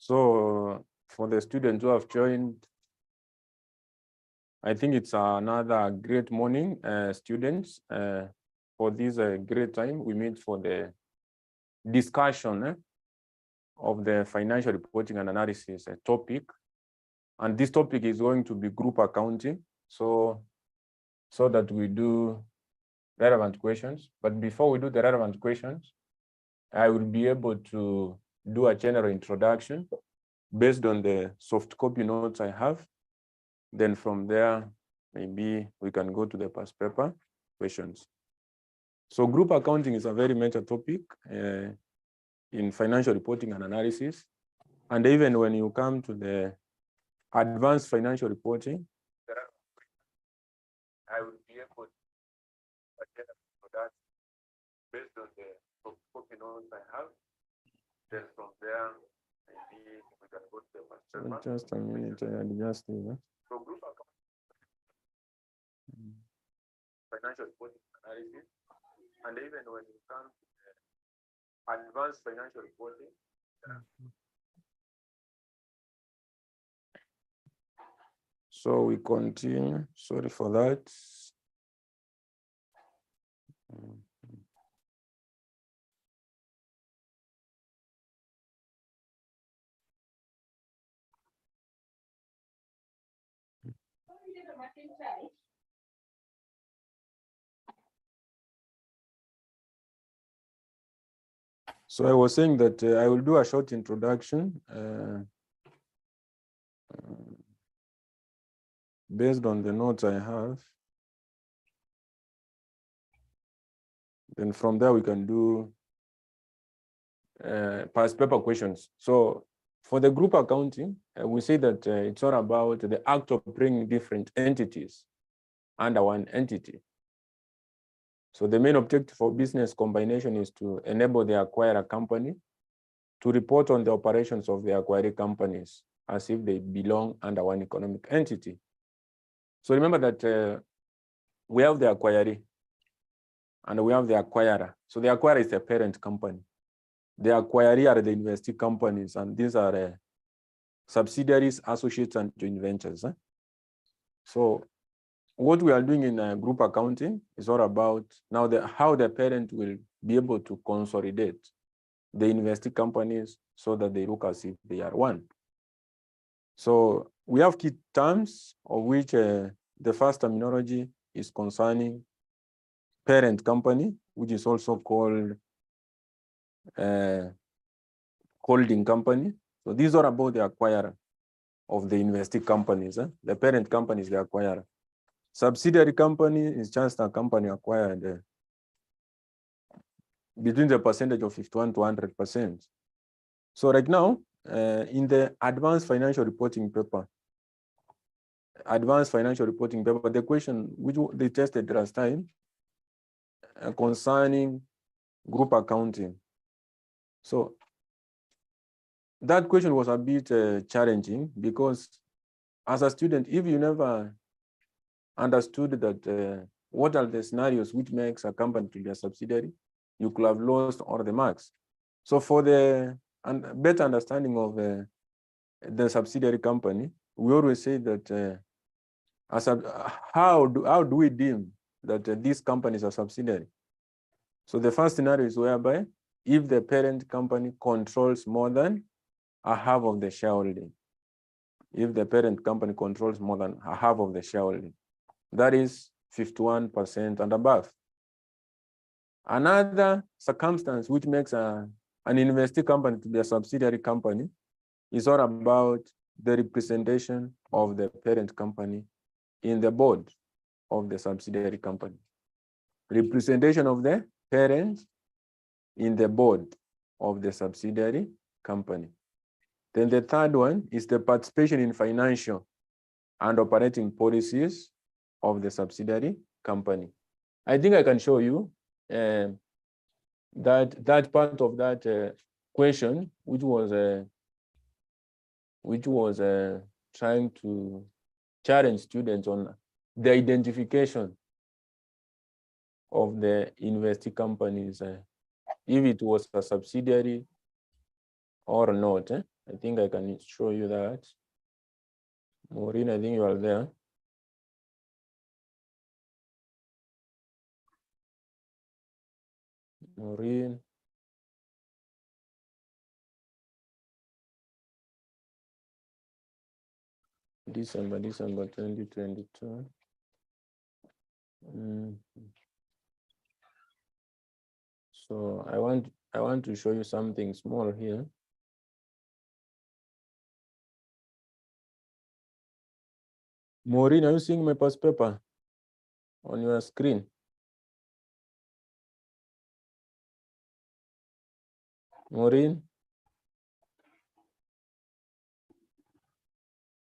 So for the students who have joined, I think it's another great morning, students. For this great time, we meet for the discussion of the financial reporting and analysis topic. And this topic is going to be group accounting. So that we do relevant questions. But before we do the relevant questions, I will be able to do a general introduction based on the soft copy notes I have. Then from there, maybe we can go to the past paper questions. So group accounting is a very major topic in financial reporting and analysis. And even when you come to the advanced financial reporting, I will be able to get that based on the soft copy notes I have. Then from there, maybe we can go to the past paper. Just a minute, I adjust it. So group accounting, financial reporting analysis, and even when you come to the advanced financial reporting, so we continue. Sorry for that. So I was saying that I will do a short introduction based on the notes I have. Then from there we can do past paper questions. So for the group accounting, we say that it's all about the act of bringing different entities under one entity. So the main objective for business combination is to enable the acquirer company to report on the operations of the acquiring companies as if they belong under one economic entity. So remember that we have the acquiree and we have the acquirer. So the acquirer is the parent company. The acquiree are the investee companies, and these are subsidiaries, associates, and joint ventures. So what we are doing in group accounting is all about now how the parent will be able to consolidate the investee companies so that they look as if they are one. So we have key terms, of which the first terminology is concerning parent company, which is also called holding company. So these are about the acquirer of the investee companies. The parent company is the acquirer. Subsidiary company is just a company acquired between the percentage of 51 to 100%. So right now, in the advanced financial reporting paper, the question which they tested last time concerning group accounting. So that question was a bit challenging because as a student, if you never understood that what are the scenarios which makes a company to be a subsidiary, you could have lost all the marks. So for the better understanding of the subsidiary company, we always say that how do we deem that these companies are subsidiary? So the first scenario is whereby if the parent company controls more than a half of the shareholding. If the parent company controls more than a half of the shareholding, that is 51% and above. Another circumstance which makes an investee company to be a subsidiary company is all about the representation of the parent company in the board of the subsidiary company. Representation of the parent in the board of the subsidiary company. Then the third one is the participation in financial and operating policies of the subsidiary company. I think I can show you that part of that question, which was trying to challenge students on the identification of the investee companies, if it was a subsidiary or not. I think I can show you that. Maureen, I think you are there. Maureen. December 2022. So I want to show you something small here. Maureen, are you seeing my past paper on your screen? Maureen?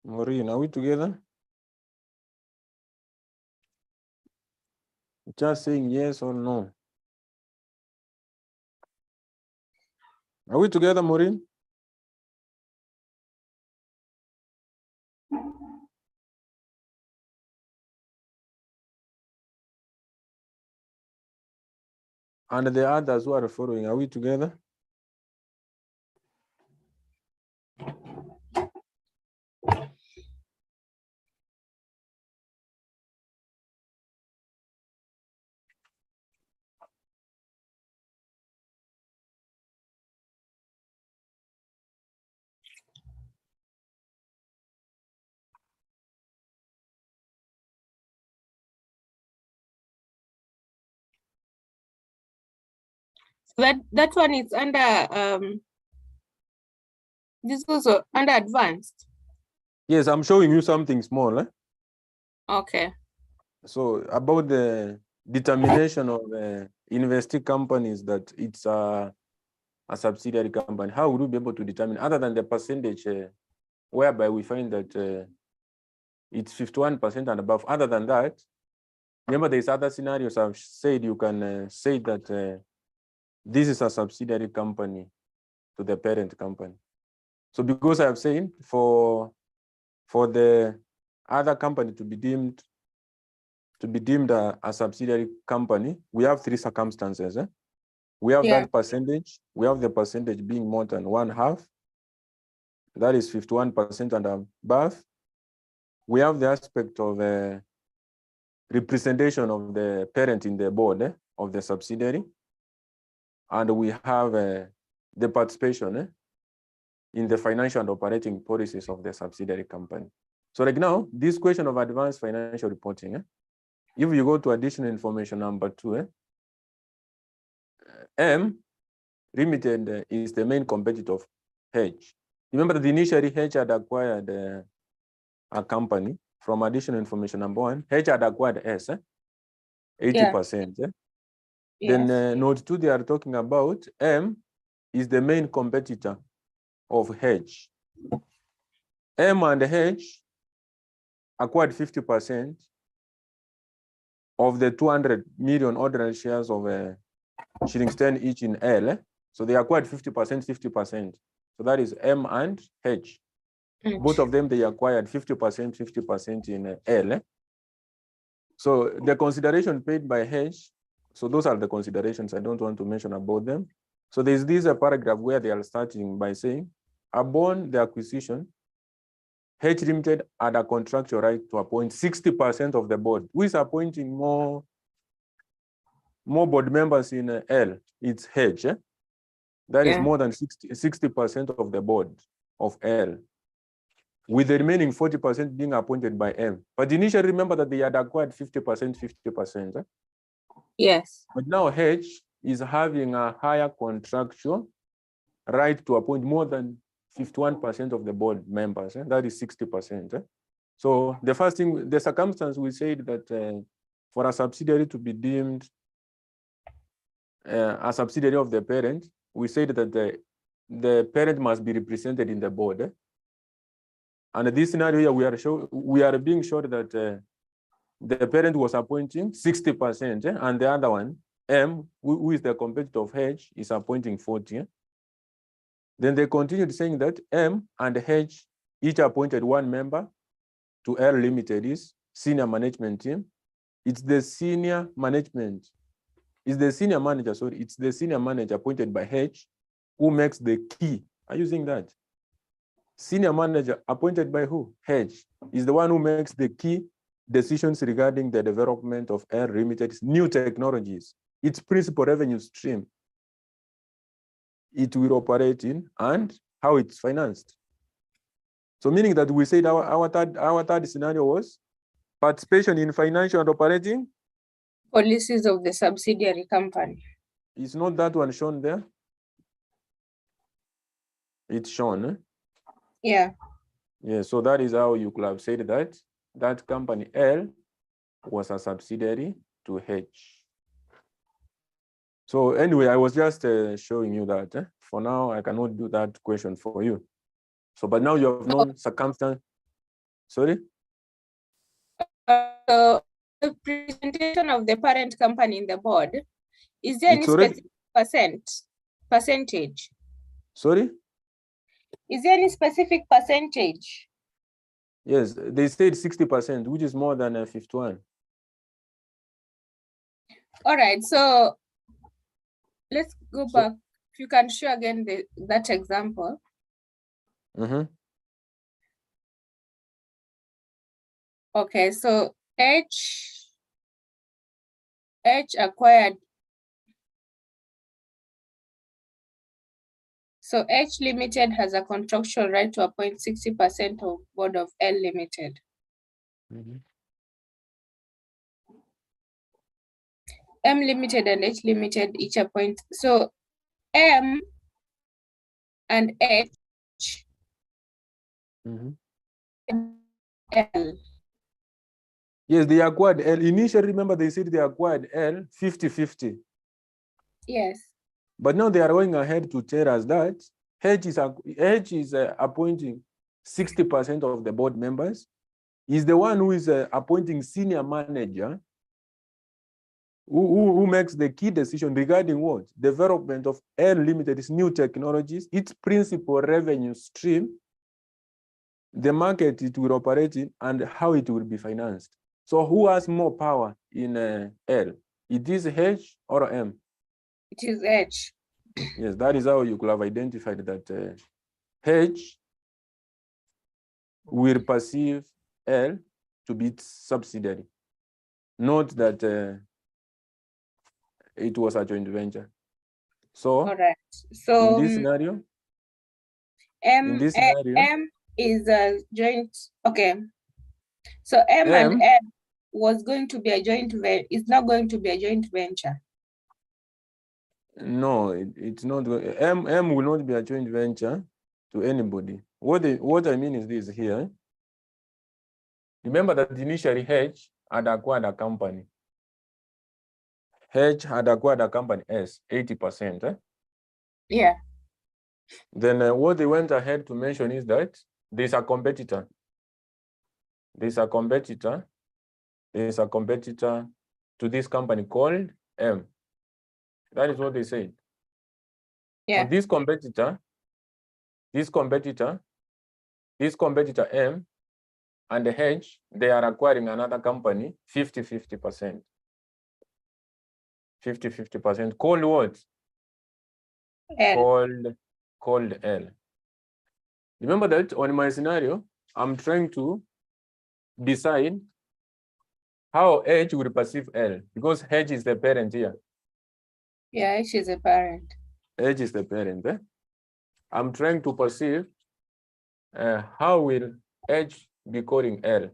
Maureen, are we together? Just saying yes or no. Are we together, Maureen? And the others who are following, are we together? That one is under this is also under advanced. Yes, I'm showing you something small. Eh? Okay. So about the determination of investee companies that it's a subsidiary company, how would we be able to determine other than the percentage whereby we find that it's 51% and above? Other than that, remember there's other scenarios I've said you can say that this is a subsidiary company to the parent company. So because I have said for the other company to be deemed a subsidiary company, we have three circumstances. We have that percentage. We have the percentage being more than 1/2. That is 51% and above. We have the aspect of representation of the parent in the board of the subsidiary. And we have the participation in the financial and operating policies of the subsidiary company. So like now, this question of advanced financial reporting, if you go to additional information number 2, M Limited is the main competitor of H. Remember that initially H had acquired a company from additional information number 1. H had acquired S, 80%. Yes. Then note 2, they are talking about M is the main competitor of H. M and H acquired 50% of the 200 million ordinary shares of shillings 10 each in L. So they acquired 50%, 50%. So that is M and H. Both of them, they acquired 50%, 50% in L. So the consideration paid by H, so those are the considerations. I don't want to mention about them. So there's this paragraph where they are starting by saying, upon the acquisition, H Limited had a contractual right to appoint 60% of the board. Who is appointing more board members in L? It's H. That is more than 60% of the board of L, with the remaining 40% being appointed by M. But initially, remember that they had acquired 50%, 50%. Yes. But now H is having a higher contractual right to appoint more than 51% of the board members. That is 60%. So the first thing, the circumstance we said that for a subsidiary to be deemed a subsidiary of the parent, we said that the parent must be represented in the board. And in this scenario here, we are being shown that the parent was appointing 60%, and the other one, M, who is the competitor of H, is appointing 40%. Then they continued saying that M and H each appointed one member to L Limited's senior management team. It's the senior management. It's the senior manager, sorry, it's the senior manager appointed by H who makes the key. Are you using that? Senior manager appointed by who? H is the one who makes the key decisions regarding the development of L Limited's new technologies, its principal revenue stream it will operate in, and how it's financed. So meaning that we said our third scenario was participation in financial and operating Policies of the subsidiary company. Is not that one shown there? It's shown. Eh? Yeah. Yeah, so that is how you could have said that that company L was a subsidiary to H. So anyway, I was just showing you that. For now, I cannot do that question for you. So, but now you have known circumstance. Sorry? So the presentation of the parent company in the board, is there It's any already, specific percentage? sorry? Is there any specific percentage? Yes, they said 60%, which is more than 51. All right, so let's go back. If you can show again that example. Mm-hmm. Okay, so H acquired. So H Limited has a contractual right to appoint 60% of board of L Limited. Mm-hmm. M Limited and H Limited each appoint. So M and H. Mm-hmm. L. Yes, they acquired L. Initially, remember they said they acquired L 50-50. Yes. But now they are going ahead to tell us that H is appointing 60% of the board members. He's the one who is appointing senior manager who makes the key decision regarding what? Development of L Limited's new technologies, its principal revenue stream, the market it will operate in, and how it will be financed. So who has more power in L? It is H or M? It is H. Yes, that is how you could have identified that H will perceive L to be its subsidiary. Note that it was a joint venture. So, all right. So in this scenario, M is a joint. Okay. So M and L was going to be a joint venture. It's not going to be a joint venture. No, it's not. M will not be a joint venture to anybody. What I mean is this here. Remember that initially H had acquired a company. H had acquired a company S, 80%. Eh? Yeah. Then what they went ahead to mention is that there's a competitor. There's a competitor to this company called M. That is what they said. Yeah. So this competitor M and the H, they are acquiring another company 50-50%. 50-50%. Called what? L. Called L. Remember that on my scenario, I'm trying to decide how H will perceive L, because H is the parent here. Yeah, H is a parent. H is the parent. Eh? I'm trying to perceive how will H be calling L.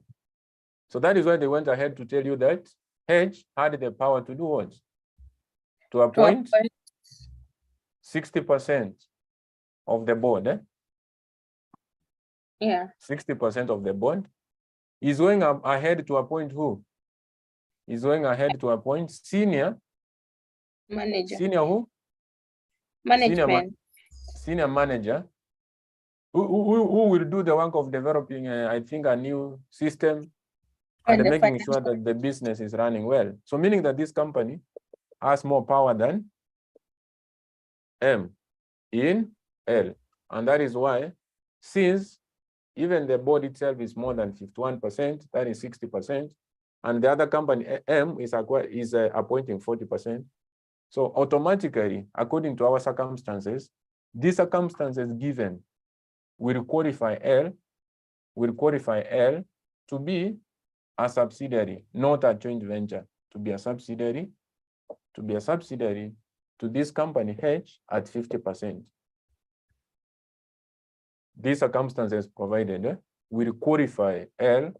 So that is why they went ahead to tell you that H had the power to do what? To appoint 60% of the board. Eh? Yeah. 60% of the board. He's going ahead to appoint who? He's going ahead to appoint senior manager. Senior who? Management. Senior manager. Who will do the work of developing, I think, a new system and making sure that the business is running well. So meaning that this company has more power than M in L. And that is why, since even the board itself is more than 51%, that is 60%, and the other company, M, is appointing 40%. So automatically, according to our circumstances, these circumstances given, will qualify L to be a subsidiary, not a joint venture, to be a subsidiary to this company H at 50%. These circumstances provided will qualify L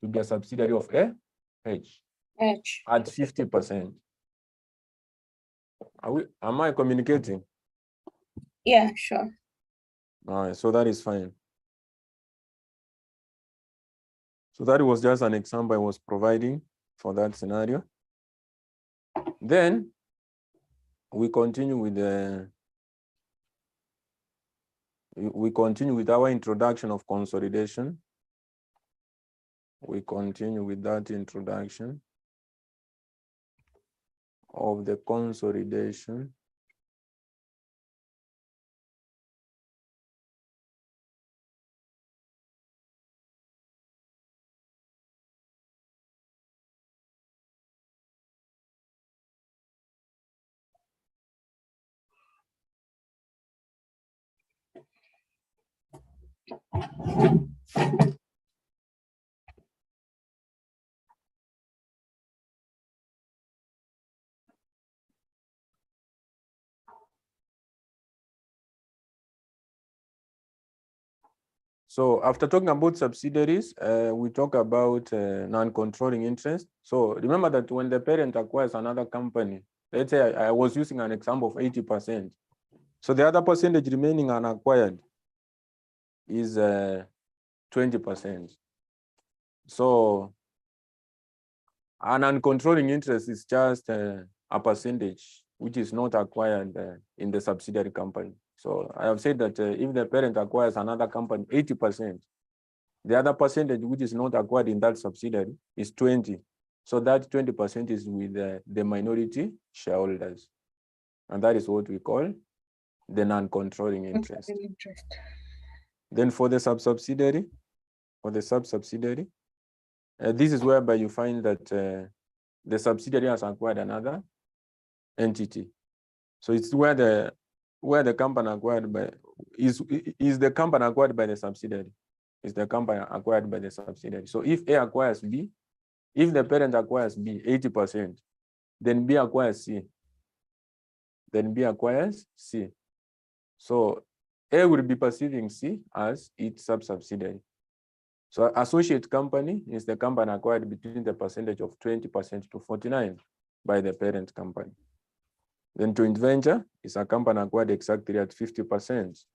to be a subsidiary of H at 50%. Am I communicating? Yeah, sure. All right, so that is fine. So that was just an example I was providing for that scenario. Then we continue with our introduction of consolidation. We continue with that introduction of the consolidation. So after talking about subsidiaries, we talk about non-controlling interest. So remember that when the parent acquires another company, let's say I was using an example of 80%. So the other percentage remaining unacquired is 20%. So an non-controlling interest is just a percentage which is not acquired in the subsidiary company. So I have said that if the parent acquires another company 80%, the other percentage which is not acquired in that subsidiary is 20. So that 20% is with the minority shareholders. And that is what we call the non-controlling interest. Then for the sub-subsidiary, this is whereby you find that the subsidiary has acquired another entity. So it's where the company acquired by is the company acquired by the subsidiary. Is the company acquired by the subsidiary. So if A acquires B, if the parent acquires B 80%, then B acquires C. Then B acquires C. So A will be perceiving C as its sub-subsidiary. So associate company is the company acquired between the percentage of 20% to 49% by the parent company. Then joint venture is a company acquired exactly at 50%.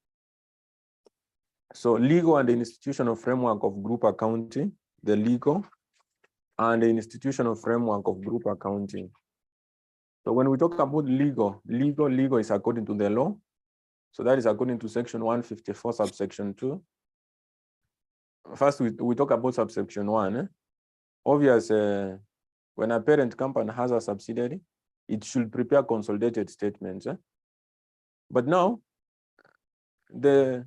So legal and the institutional framework of group accounting, the legal and the institutional framework of group accounting. So when we talk about legal is according to the law. So that is according to section 154, subsection 2. First, we talk about subsection 1. Obviously, when a parent company has a subsidiary, it should prepare consolidated statements. But now, the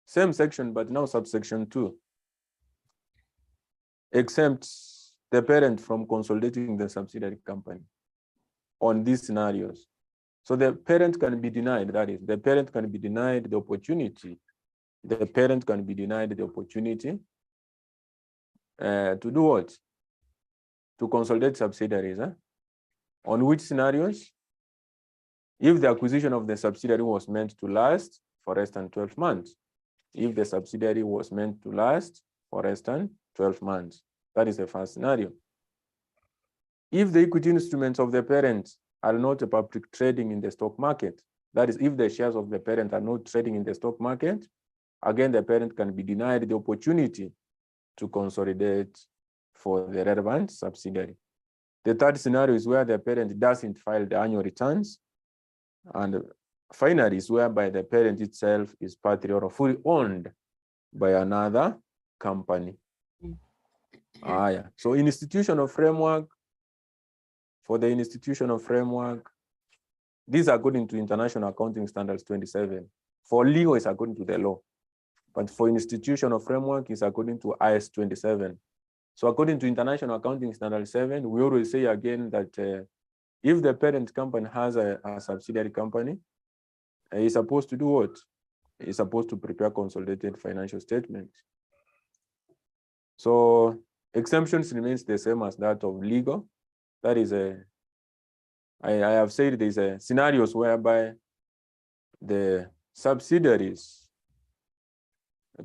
same section, but now subsection 2, exempts the parent from consolidating the subsidiary company on these scenarios. So the parent can be denied, that is, the parent can be denied the opportunity. The parent can be denied the opportunity to do what? To consolidate subsidiaries. On which scenarios? If the acquisition of the subsidiary was meant to last for less than 12 months. If the subsidiary was meant to last for less than 12 months. That is the first scenario. If the equity instruments of the parent are not public trading in the stock market, that is, if the shares of the parent are not trading in the stock market, again, the parent can be denied the opportunity to consolidate for the relevant subsidiary. The third scenario is where the parent doesn't file the annual returns. And finally, is whereby the parent itself is partly or fully owned by another company. Yeah. So institutional framework, for the institutional framework, these are according to International Accounting Standards 27. For legal, it's according to the law. But for institutional framework, it's according to IS 27. So according to International Accounting Standard 7, we always say again that if the parent company has a subsidiary company, it's supposed to do what? is supposed to prepare consolidated financial statements. So exemptions remains the same as that of legal. That is I have said there's scenarios whereby the subsidiaries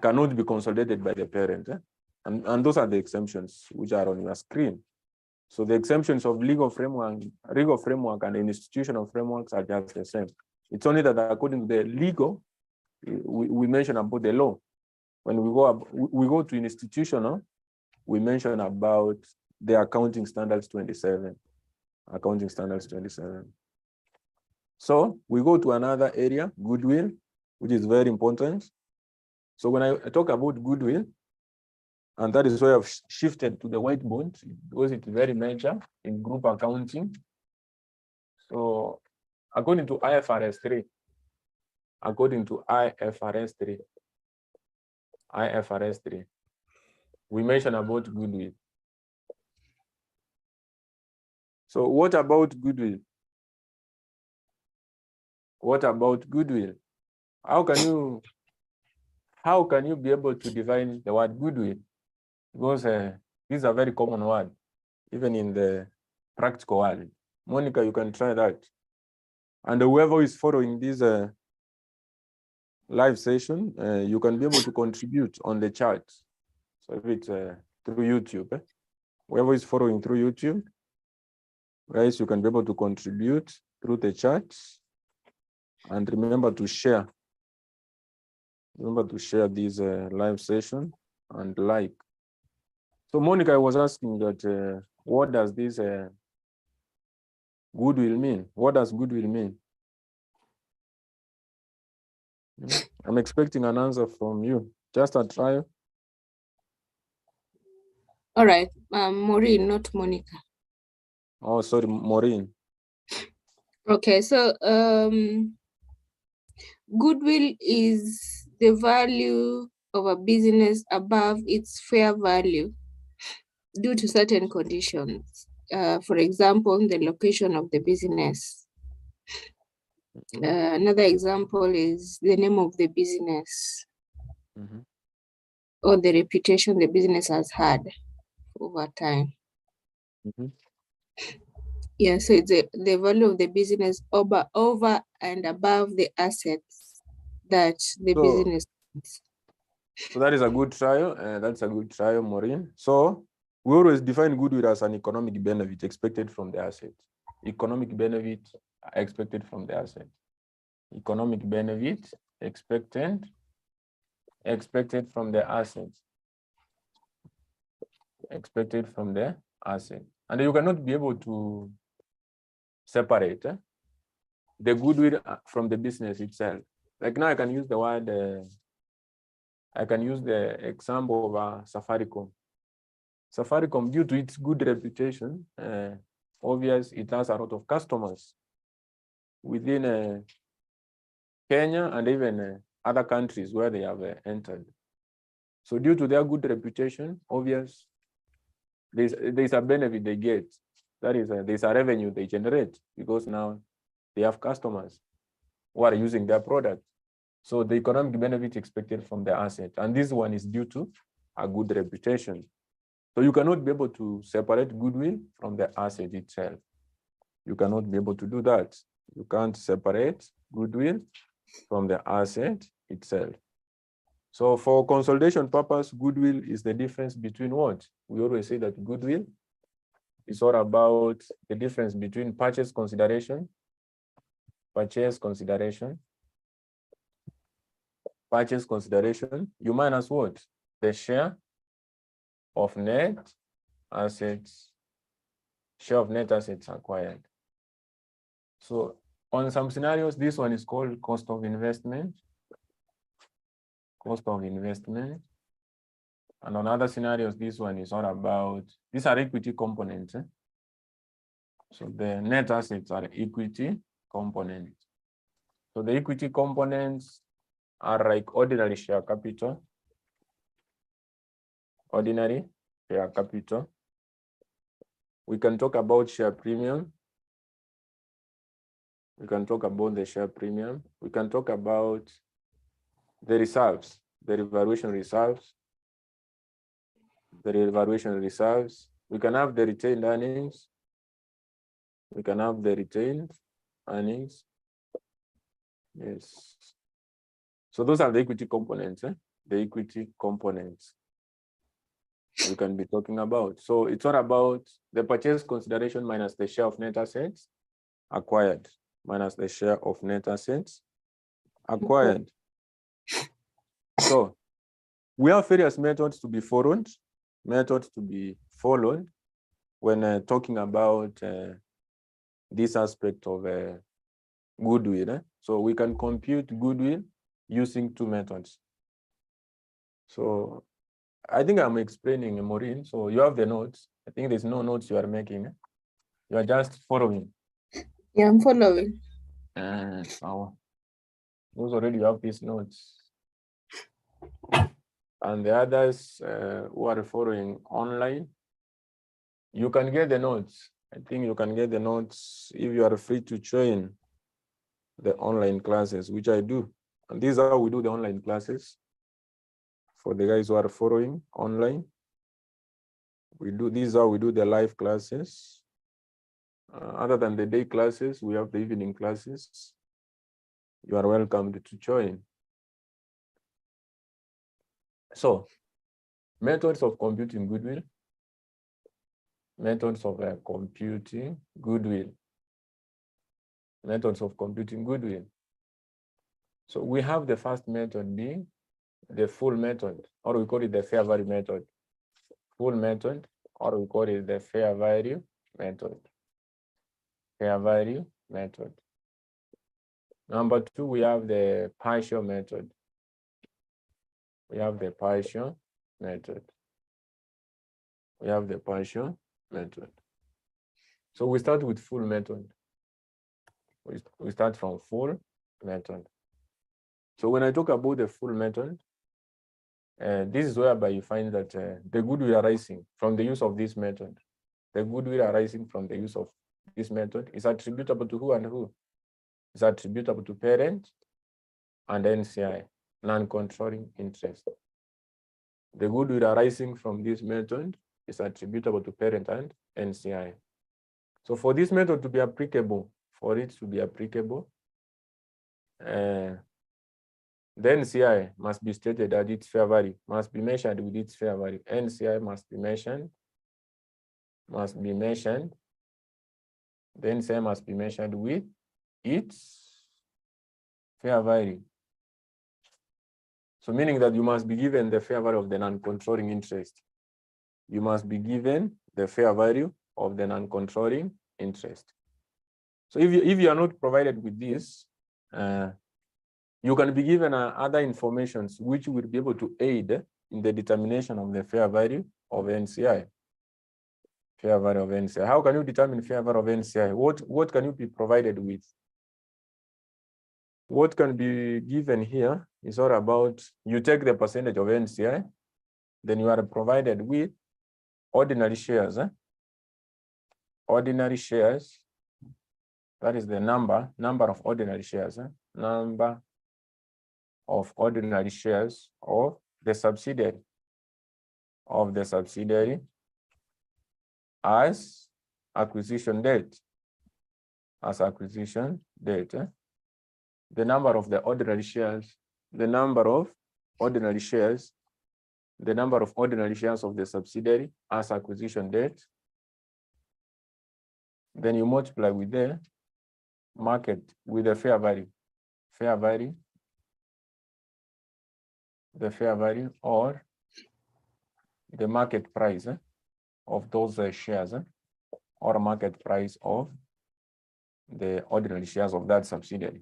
cannot be consolidated by the parent. And those are the exemptions which are on your screen. So the exemptions of legal framework and the institutional frameworks are just the same. It's only that according to the legal, we mention about the law. When we go to institutional, we mention about the accounting standards 27. Accounting standards 27. So we go to another area, goodwill, which is very important. So when I talk about goodwill, and that is why I've shifted to the whiteboard because it's very major in group accounting. So according to IFRS 3, we mention about goodwill. So what about goodwill? What about goodwill? How can you be able to define the word goodwill? Because this is a very common word, even in the practical world. Monica, you can try that. And whoever is following this live session, you can be able to contribute on the chat. So if it's through YouTube, whoever is following through YouTube, guys, you can be able to contribute through the chat. And remember to share. Remember to share this live session and like. So Monica, I was asking that what does this goodwill mean? What does goodwill mean? I'm expecting an answer from you. Just a trial. All right, Maureen, not Monica. Oh, sorry, Maureen. Okay, so goodwill is the value of a business above its fair value due to certain conditions. For example, the location of the business. Another example is the name of the business or the reputation the business has had over time. Yeah, so it's the value of the business over and above the assets that the business has. So that is a good trial. That's a good trial, Maureen. So we always define goodwill as an economic benefit expected from the asset. Economic benefit expected from the asset. Economic benefit expected from the asset. Expected from the asset. And you cannot be able to separate the goodwill from the business itself. Like now I can use the word, I can use the example of Safaricom. Safaricom, due to its good reputation, obvious it has a lot of customers within Kenya and even other countries where they have entered. So due to their good reputation, obvious, there's a benefit they get. That is, there's a revenue they generate because now they have customers who are using their product. So the economic benefit expected from the asset, and this one is due to a good reputation. So you cannot be able to separate goodwill from the asset itself. You cannot be able to do that. You can't separate goodwill from the asset itself. So for consolidation purpose, goodwill is the difference between what? We always say that goodwill is all about the difference between purchase consideration, you minus what? The share of net assets acquired. So on some scenarios, this one is called cost of investment. And on other scenarios, this one is all about, these are equity components. So the net assets are equity components. So the equity components are like ordinary share capital. We can talk about share premium. We can talk about the share premium. We can talk about the reserves, the revaluation reserves, the revaluation reserves. We can have the retained earnings. We can have the retained earnings. Yes. So those are the equity components, the equity components we can be talking about. So it's all about the purchase consideration minus the share of net assets acquired, minus the share of net assets acquired. So we have various methods to be followed, when talking about this aspect of goodwill. So we can compute goodwill using two methods. So I think I'm explaining, Maureen. So you have the notes. I think there's no notes you are making. You are just following. Yeah, I'm following. Those already have these notes. And the others who are following online, you can get the notes. I think you can get the notes if you are free to join the online classes, which I do. And these are how we do the online classes. For the guys who are following online, these are how we do the live classes. Other than the day classes, we have the evening classes. You are welcome to join. So, methods of computing goodwill. Methods of computing goodwill. Methods of computing goodwill. So we have the first method being the full method, or we call it the fair value method. Full method, or we call it the fair value method. Fair value method. Number two, we have the partial method. We have the partial method. We have the partial method. So we start with full method. We start from full method. So when I talk about the full method, this is whereby you find that the goodwill arising from the use of this method, the goodwill arising from the use of this method is attributable to who and who? It's attributable to parent and NCI, non-controlling interest. The goodwill arising from this method is attributable to parent and NCI. So for this method to be applicable, the NCI must be stated at its fair value, must be measured with its fair value. NCI must be measured. The NCI must be measured with its fair value. So meaning that you must be given the fair value of the non-controlling interest. You must be given the fair value of the non-controlling interest. So if you are not provided with this, you can be given other informations which will be able to aid in the determination of the fair value of NCI. Fair value of NCI. How can you determine fair value of NCI? What can you be provided with? What can be given here is all about, you take the percentage of NCI, then you are provided with ordinary shares. Ordinary shares, that is the number of ordinary shares. Number of ordinary shares of the subsidiary. As acquisition date. As acquisition date. The number of the ordinary shares, the number of ordinary shares of the subsidiary as acquisition date. Then you multiply with the market, with the fair value. The fair value or the market price of those shares, or market price of the ordinary shares of that subsidiary.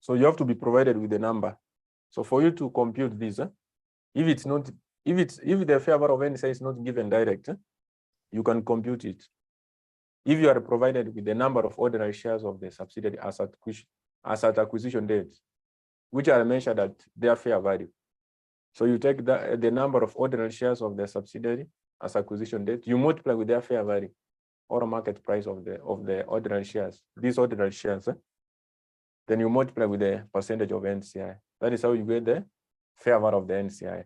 So you have to be provided with a number. So for you to compute this, if the fair value of NCI is not given direct, you can compute it. If you are provided with the number of ordinary shares of the subsidiary as at acquisition date, which are measured at their fair value. So you take the number of ordinary shares of the subsidiary as acquisition date, you multiply with their fair value or market price of the ordinary shares. These ordinary shares, then you multiply with the percentage of NCI. That is how you get the fair value of the NCI.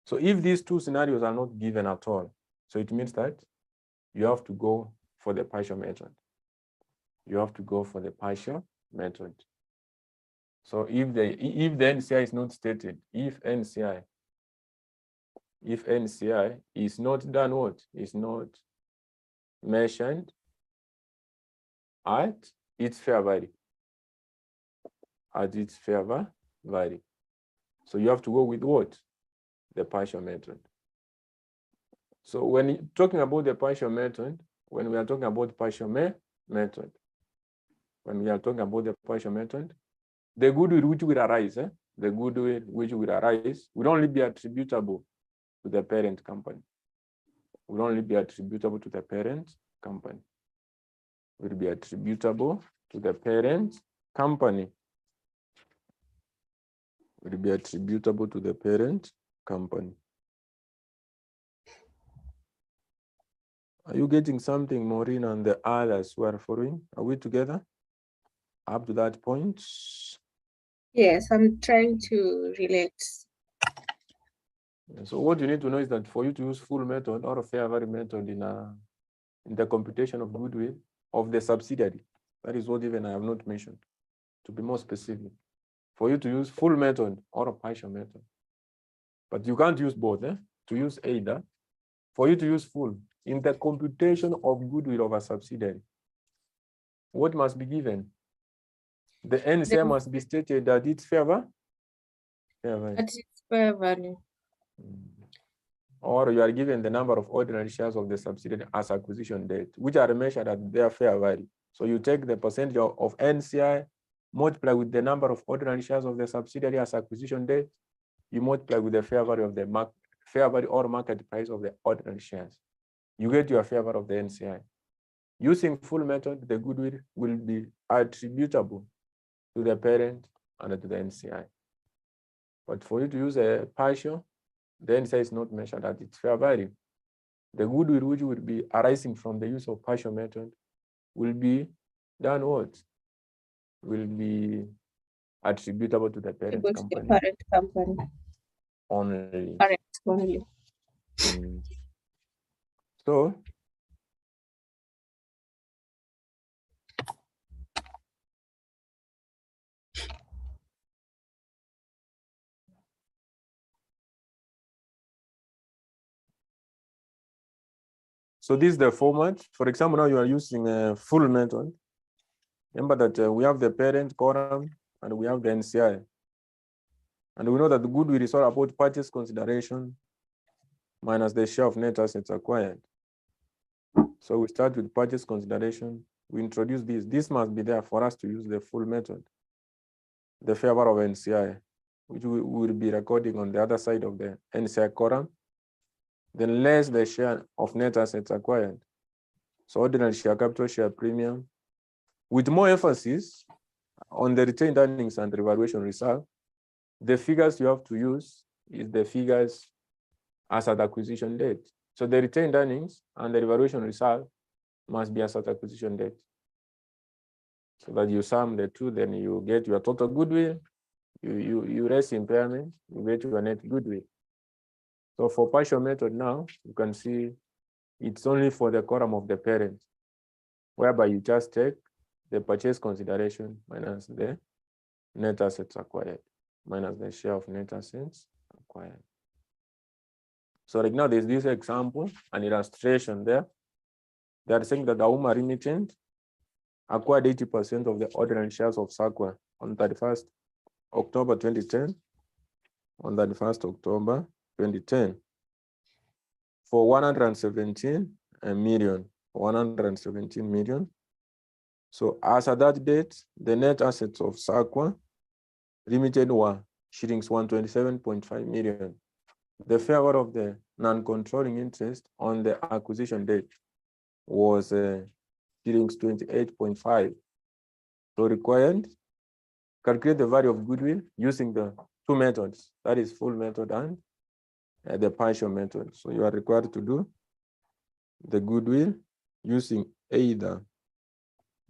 So if these two scenarios are not given at all, so it means that you have to go for the partial method. You have to go for the partial method. So if the NCI is not stated, if NCI is not done what? Is not mentioned at its fair value. At its fair value. So you have to go with what? The partial method. So when talking about the partial method, when we are talking about partial method, when we are talking about the partial method, the goodwill which will arise, the goodwill which will arise will only be attributable to the parent company. Will only be attributable to the parent company. Will be attributable to the parent company. Will be attributable to the parent company. Are you getting something, Maureen, and the others who are following? Are we together up to that point? Yes, I'm trying to relate. So what you need to know is that for you to use full method or a fair value method in the computation of goodwill of the subsidiary, that is what even I have not mentioned, to be more specific. For you to use full method or a partial method, but you can't use both, to use either. For you to use full, in the computation of goodwill of a subsidiary, what must be given? The NCI must be stated that it's fair value. At its fair value. Or you are given the number of ordinary shares of the subsidiary as acquisition date, which are measured at their fair value. So you take the percentage of NCI, multiply with the number of ordinary shares of the subsidiary as acquisition date, you multiply with the fair value of the fair value or market price of the ordinary shares. You get your fair value of the NCI. Using full method, the goodwill will be attributable to the parent and to the NCI. But for you to use a partial, the NCI is not measured at its fair value. The goodwill which will be arising from the use of partial method will be done what? Will be attributable to the parent company. The parent company. Only. Parent only. So this is the format. For example, now you are using a full method. Remember that we have the parent column and we have the NCI. And we know that the goodwill is all about purchase consideration minus the share of net assets acquired. So we start with purchase consideration. We introduce this. This must be there for us to use the full method. The fair value of NCI, which we will be recording on the other side of the NCI column, then less the share of net assets acquired. So ordinary share capital, share premium, with more emphasis on the retained earnings and revaluation reserve. The figures you have to use is the figures as at acquisition date. So the retained earnings and the revaluation reserve must be as at acquisition date. So that you sum the two, then you get your total goodwill, you raise impairment, you get your net goodwill. So for partial method now, you can see it's only for the column of the parent, whereby you just take the purchase consideration minus the net assets acquired, minus the share of net assets acquired. So right now there's this example, an illustration there. They are saying that the Auma Limited acquired 80% of the ordinary shares of SACWA on 31st October 2010, on 31st October 2010, for 117 million. So as at that date, the net assets of SACWA Limited were shillings 127.5 million. The fair value of the non-controlling interest on the acquisition date was shillings 28.5. So required, calculate the value of goodwill using the two methods, that is full method and the partial method. So you are required to do the goodwill using either,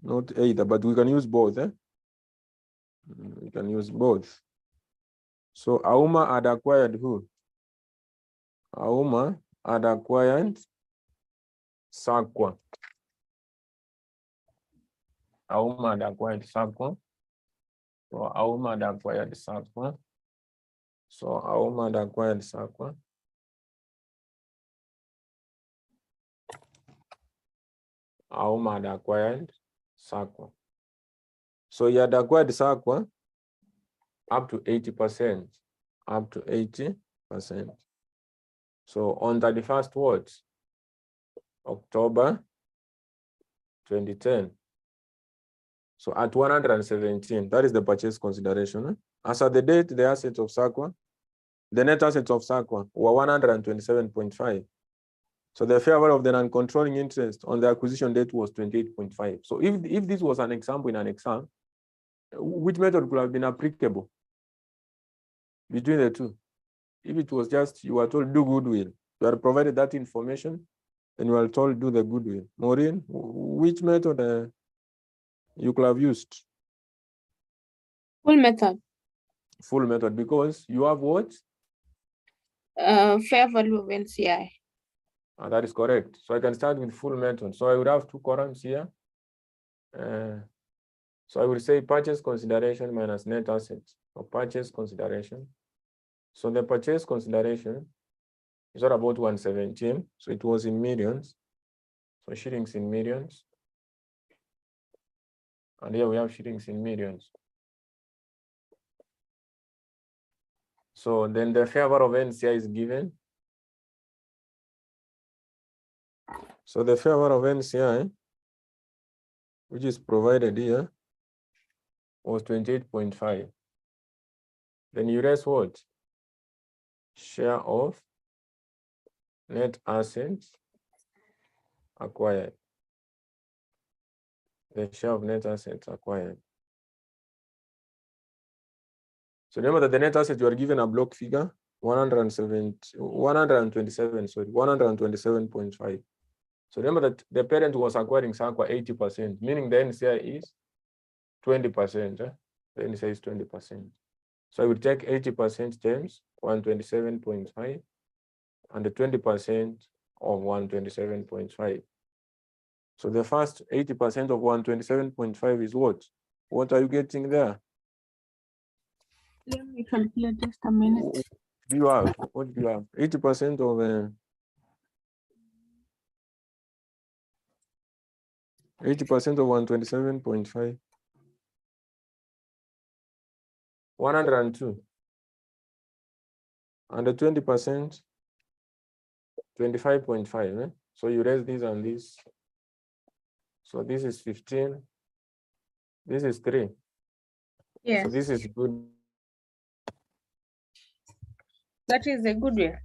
not either, but we can use both. You can use both. So Auma had acquired who? Auma had acquired Sakwa. Auma had acquired Sakwa. So Auma had acquired Sakwa. So Auma had acquired Sakwa. Auma had acquired Sakwa. So he had acquired Sakwa up to 80%. Up to 80%. So on 31st what? October 2010. So at 117, that is the purchase consideration. As at the date, the assets of Sakwa, the net assets of Sakwa were 127.5. So the fair value of the non-controlling interest on the acquisition date was 28.5. So if this was an example in an exam, which method could have been applicable between the two? If it was just, you were told do goodwill, you are provided that information, and you are told do the goodwill. Maureen, which method you could have used? Full method. Full method, because you have what? Fair value of NCI. That is correct. So I can start with full method. So I would have two columns here. So I will say purchase consideration minus net assets, or purchase consideration. So the purchase consideration is all about 117. So it was in millions. So shillings in millions. And here we have shillings in millions. So then the fair value of NCI is given. So the fair value of NCI, which is provided here, was 28.5. Then you raise what? Share of net assets acquired. The share of net assets acquired. So remember that the net assets, you are given a block figure, 127.5. So remember that the parent was acquiring Sakwa 80%, meaning the NCI is 20%. The NCI is 20%. So I will take 80% times 127.5 and the 20% of 127.5. So the first 80% of 127.5 is what? What are you getting there? Let me calculate just a minute. What do you have? What do you have? 80% of 80% of 127.5. 102. And the 20%, 25.5. So you raise this and this. So this is 15. This is 3. Yes. So this is good. That is a goodwill.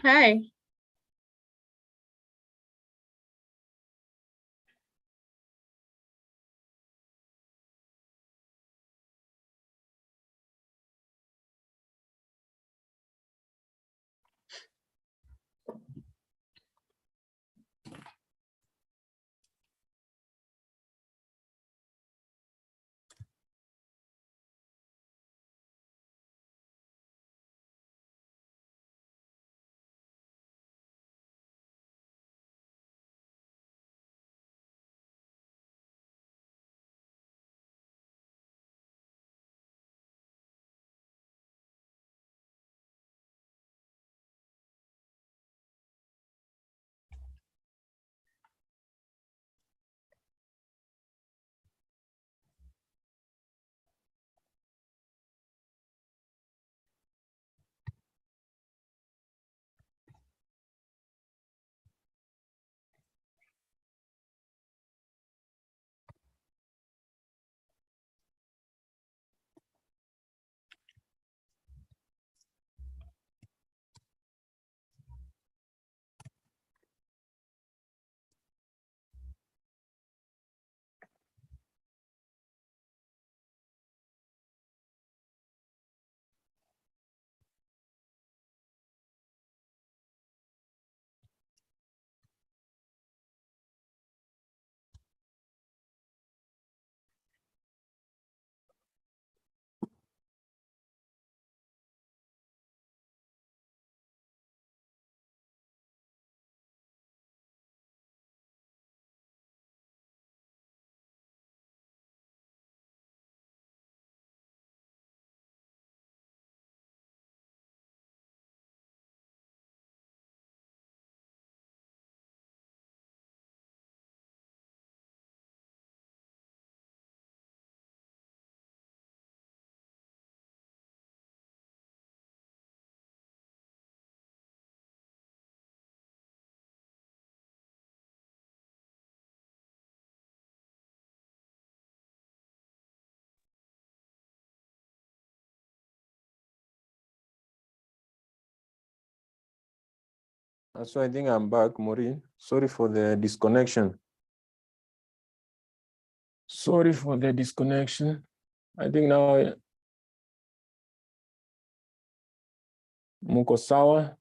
Hi. So I think I'm back, Maureen. Sorry for the disconnection. Sorry for the disconnection. I think now muko sawa.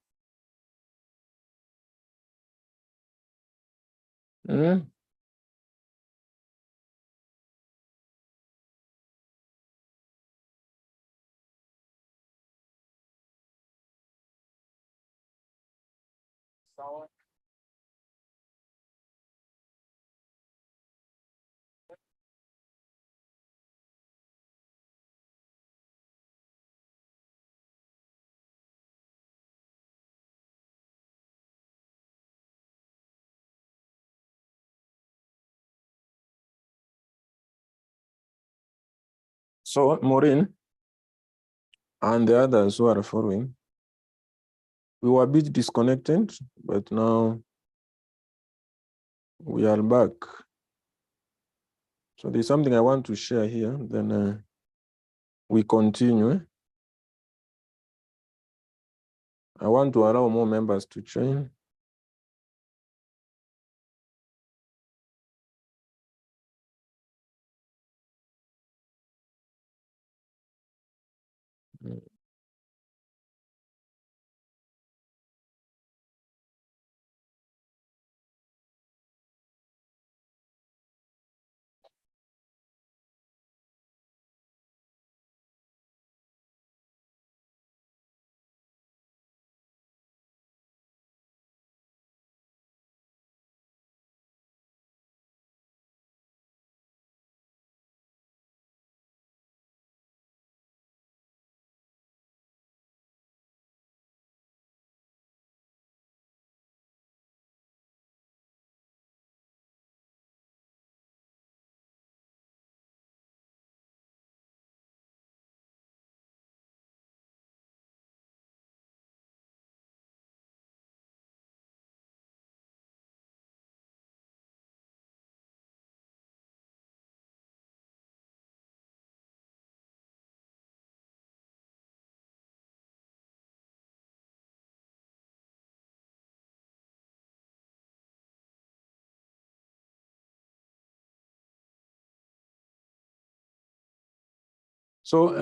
Sawa. So Maureen and the others who are following, we were a bit disconnected, but now we are back. So there's something I want to share here, then we continue. I want to allow more members to join. So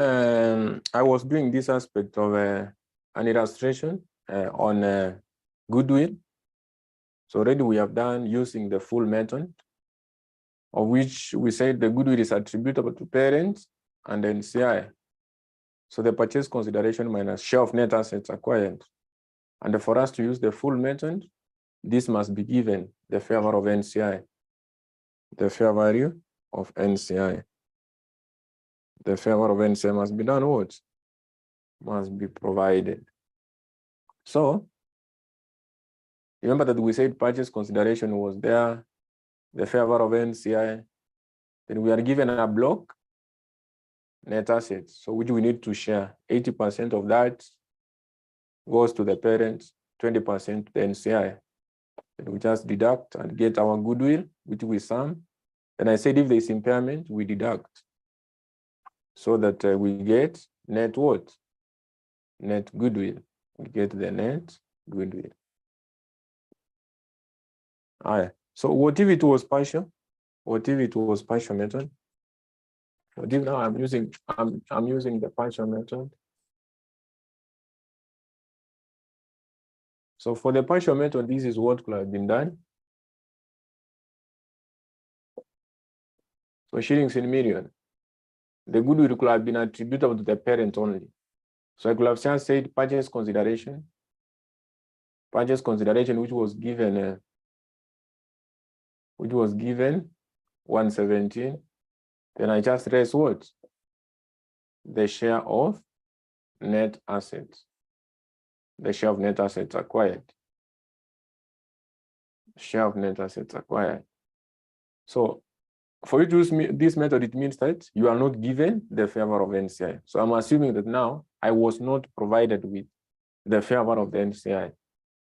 I was doing this aspect of an illustration on Goodwill. So already we have done using the full method, of which we said the goodwill is attributable to parents and then NCI. So the purchase consideration minus share of net assets acquired. And for us to use the full method, this must be given the fair value of NCI. The fair value of NCI. The fair value of NCI must be done what? Must be provided. So remember that we said purchase consideration was there, the fair value of NCI. Then we are given a block, net assets, so which we need to share. 80% of that goes to the parents, 20% to the NCI. And we just deduct and get our goodwill, which we sum. And I said if there is impairment, we deduct. So that we get net what? Net goodwill. We get the net goodwill. All right. So what if it was partial? What if it was partial method? What if now I'm using the partial method? So for the partial method, this is what could have been done. So shillings in million. The goodwill could have been attributable to the parent only. So I could have just said purchase consideration, which was given 117. Then I just raise what? The share of net assets. The share of net assets acquired. Share of net assets acquired. So for you to use this method, it means that you are not given the fair value of NCI. So I'm assuming that now I was not provided with the fair value of the NCI.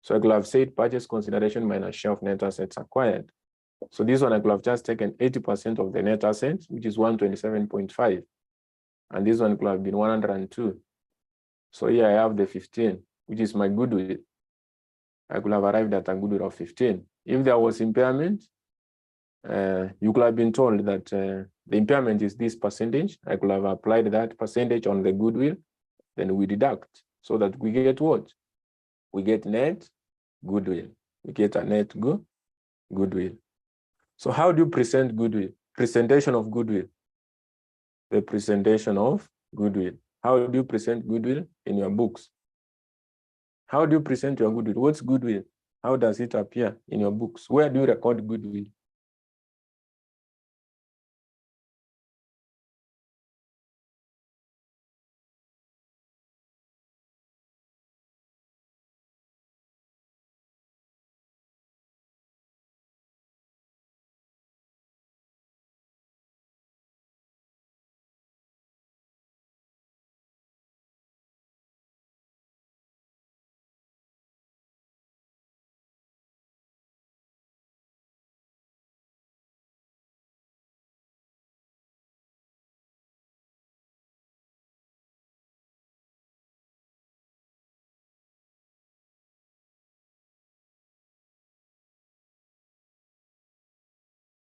So I could have said purchase consideration minus share of net assets acquired. So this one I could have just taken 80% of the net assets, which is 127.5. And this one could have been 102. So here I have the 15, which is my goodwill. I could have arrived at a goodwill of 15. If there was impairment, you could have been told that the impairment is this percentage. I could have applied that percentage on the goodwill, then we deduct so that we get what? We get net goodwill. We get a net goodwill. So how do you present goodwill? Presentation of goodwill. The presentation of goodwill. How do you present goodwill in your books? How do you present your goodwill? What's goodwill? How does it appear in your books? Where do you record goodwill?